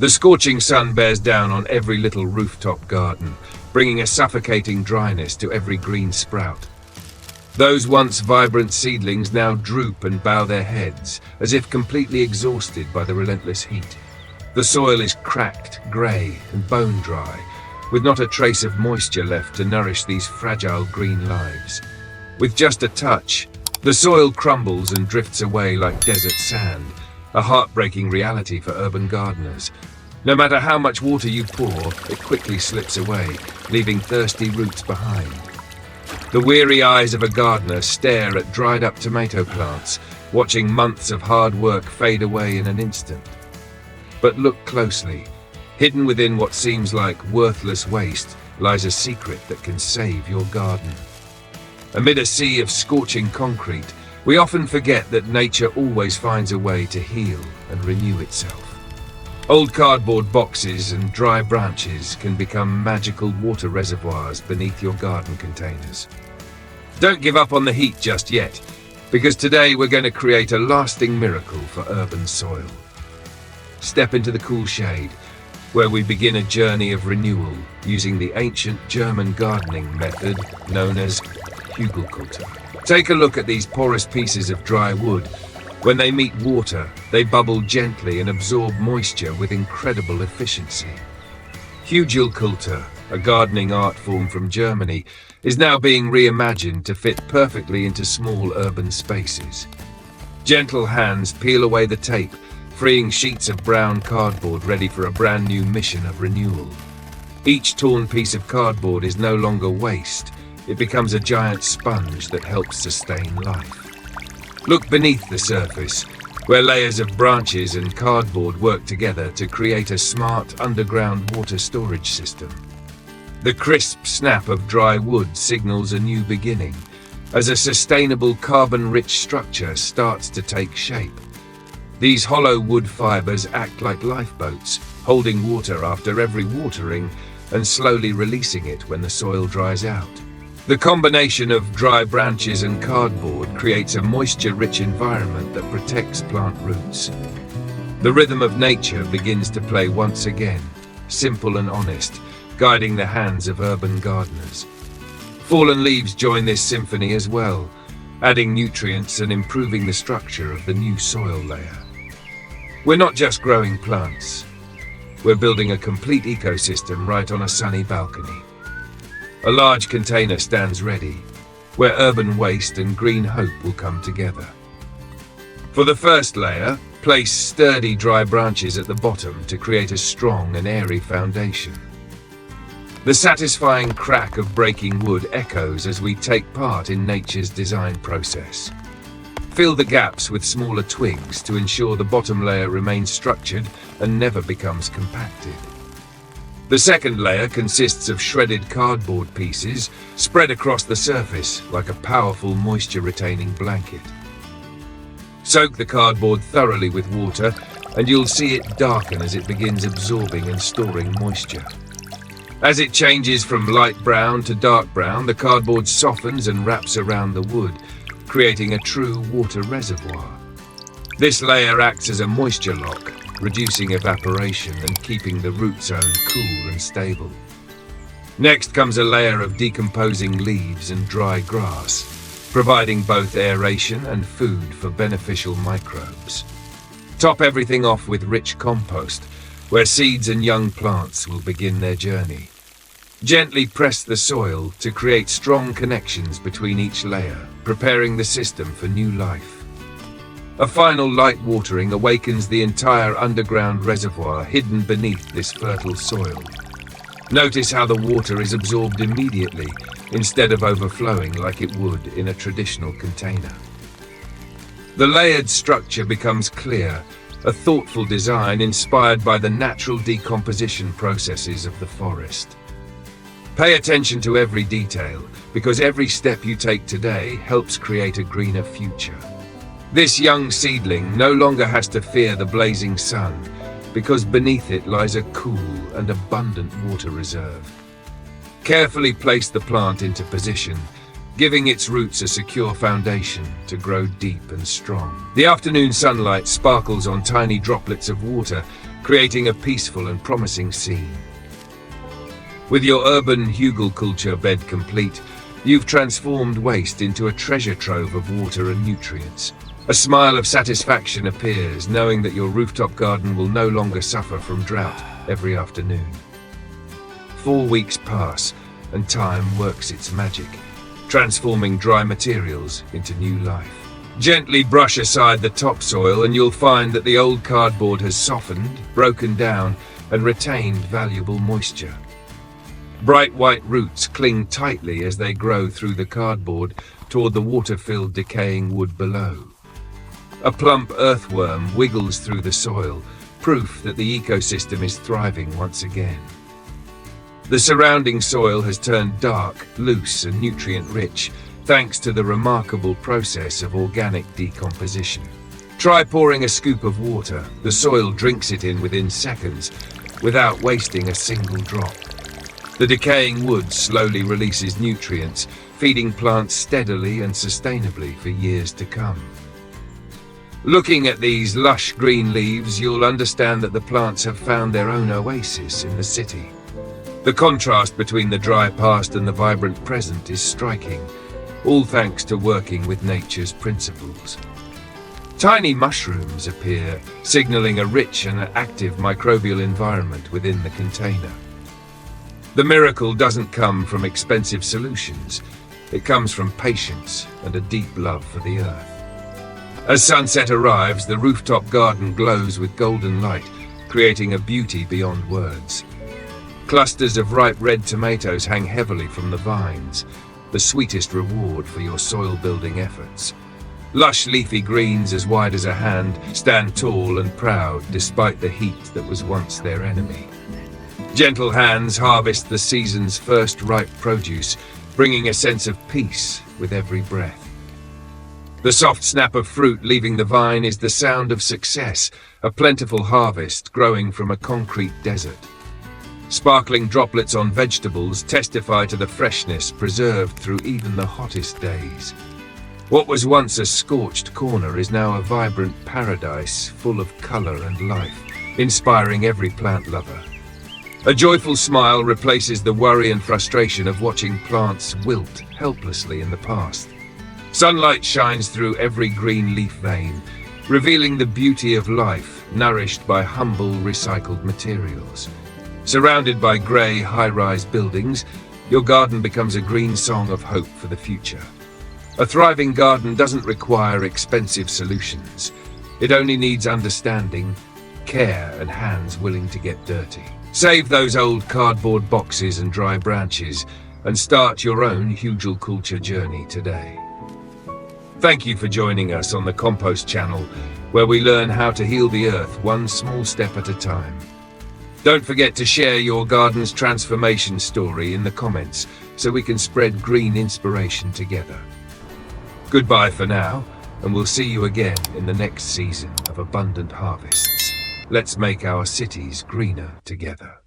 The scorching sun bears down on every little rooftop garden, bringing a suffocating dryness to every green sprout. Those once vibrant seedlings now droop and bow their heads, as if completely exhausted by the relentless heat. The soil is cracked, grey and bone dry, with not a trace of moisture left to nourish these fragile green lives. With just a touch, the soil crumbles and drifts away like desert sand, a heartbreaking reality for urban gardeners. No matter how much water you pour, it quickly slips away, leaving thirsty roots behind. The weary eyes of a gardener stare at dried-up tomato plants, watching months of hard work fade away in an instant. But look closely. Hidden within what seems like worthless waste lies a secret that can save your garden. Amid a sea of scorching concrete, we often forget that nature always finds a way to heal and renew itself. Old cardboard boxes and dry branches can become magical water reservoirs beneath your garden containers. Don't give up on the heat just yet, because today we're going to create a lasting miracle for urban soil. Step into the cool shade, where we begin a journey of renewal using the ancient German gardening method known as Hugelkultur. Take a look at these porous pieces of dry wood. When they meet water, they bubble gently and absorb moisture with incredible efficiency. Hugelkultur, a gardening art form from Germany, is now being reimagined to fit perfectly into small urban spaces. Gentle hands peel away the tape, freeing sheets of brown cardboard ready for a brand new mission of renewal. Each torn piece of cardboard is no longer waste. It becomes a giant sponge that helps sustain life. Look beneath the surface, where layers of branches and cardboard work together to create a smart underground water storage system. The crisp snap of dry wood signals a new beginning, as a sustainable carbon-rich structure starts to take shape. These hollow wood fibers act like lifeboats, holding water after every watering and slowly releasing it when the soil dries out. The combination of dry branches and cardboard creates a moisture-rich environment that protects plant roots. The rhythm of nature begins to play once again, simple and honest, guiding the hands of urban gardeners. Fallen leaves join this symphony as well, adding nutrients and improving the structure of the new soil layer. We're not just growing plants. We're building a complete ecosystem right on a sunny balcony. A large container stands ready, where urban waste and green hope will come together. For the first layer, place sturdy dry branches at the bottom to create a strong and airy foundation. The satisfying crack of breaking wood echoes as we take part in nature's design process. Fill the gaps with smaller twigs to ensure the bottom layer remains structured and never becomes compacted. The second layer consists of shredded cardboard pieces spread across the surface like a powerful moisture-retaining blanket. Soak the cardboard thoroughly with water and you'll see it darken as it begins absorbing and storing moisture. As it changes from light brown to dark brown, the cardboard softens and wraps around the wood, creating a true water reservoir. This layer acts as a moisture lock, reducing evaporation and keeping the root zone cool and stable. Next comes a layer of decomposing leaves and dry grass, providing both aeration and food for beneficial microbes. Top everything off with rich compost, where seeds and young plants will begin their journey. Gently press the soil to create strong connections between each layer, preparing the system for new life. A final light watering awakens the entire underground reservoir hidden beneath this fertile soil. Notice how the water is absorbed immediately instead of overflowing like it would in a traditional container. The layered structure becomes clear, a thoughtful design inspired by the natural decomposition processes of the forest. Pay attention to every detail, because every step you take today helps create a greener future. This young seedling no longer has to fear the blazing sun, because beneath it lies a cool and abundant water reserve. Carefully place the plant into position, giving its roots a secure foundation to grow deep and strong. The afternoon sunlight sparkles on tiny droplets of water, creating a peaceful and promising scene. With your urban Hugelkultur bed complete, you've transformed waste into a treasure trove of water and nutrients. A smile of satisfaction appears, knowing that your rooftop garden will no longer suffer from drought every afternoon. 4 weeks pass, and time works its magic, transforming dry materials into new life. Gently brush aside the topsoil and you'll find that the old cardboard has softened, broken down, and retained valuable moisture. Bright white roots cling tightly as they grow through the cardboard toward the water-filled decaying wood below. A plump earthworm wiggles through the soil, proof that the ecosystem is thriving once again. The surrounding soil has turned dark, loose, and nutrient-rich, thanks to the remarkable process of organic decomposition. Try pouring a scoop of water. The soil drinks it in within seconds, without wasting a single drop. The decaying wood slowly releases nutrients, feeding plants steadily and sustainably for years to come. Looking at these lush green leaves, you'll understand that the plants have found their own oasis in the city. The contrast between the dry past and the vibrant present is striking, all thanks to working with nature's principles. Tiny mushrooms appear, signaling a rich and active microbial environment within the container. The miracle doesn't come from expensive solutions. It comes from patience and a deep love for the earth. As sunset arrives, the rooftop garden glows with golden light, creating a beauty beyond words. Clusters of ripe red tomatoes hang heavily from the vines, the sweetest reward for your soil-building efforts. Lush leafy greens as wide as a hand stand tall and proud despite the heat that was once their enemy. Gentle hands harvest the season's first ripe produce, bringing a sense of peace with every breath. The soft snap of fruit leaving the vine is the sound of success, a plentiful harvest growing from a concrete desert. Sparkling droplets on vegetables testify to the freshness preserved through even the hottest days. What was once a scorched corner is now a vibrant paradise full of color and life, inspiring every plant lover. A joyful smile replaces the worry and frustration of watching plants wilt helplessly in the past. Sunlight shines through every green leaf vein, revealing the beauty of life nourished by humble recycled materials. Surrounded by grey, high-rise buildings, your garden becomes a green song of hope for the future. A thriving garden doesn't require expensive solutions. It only needs understanding, care, and hands willing to get dirty. Save those old cardboard boxes and dry branches, and start your own Hugelkultur journey today. Thank you for joining us on the Compost channel, where we learn how to heal the earth one small step at a time. Don't forget to share your garden's transformation story in the comments so we can spread green inspiration together. Goodbye for now, and we'll see you again in the next season of abundant harvests. Let's make our cities greener together.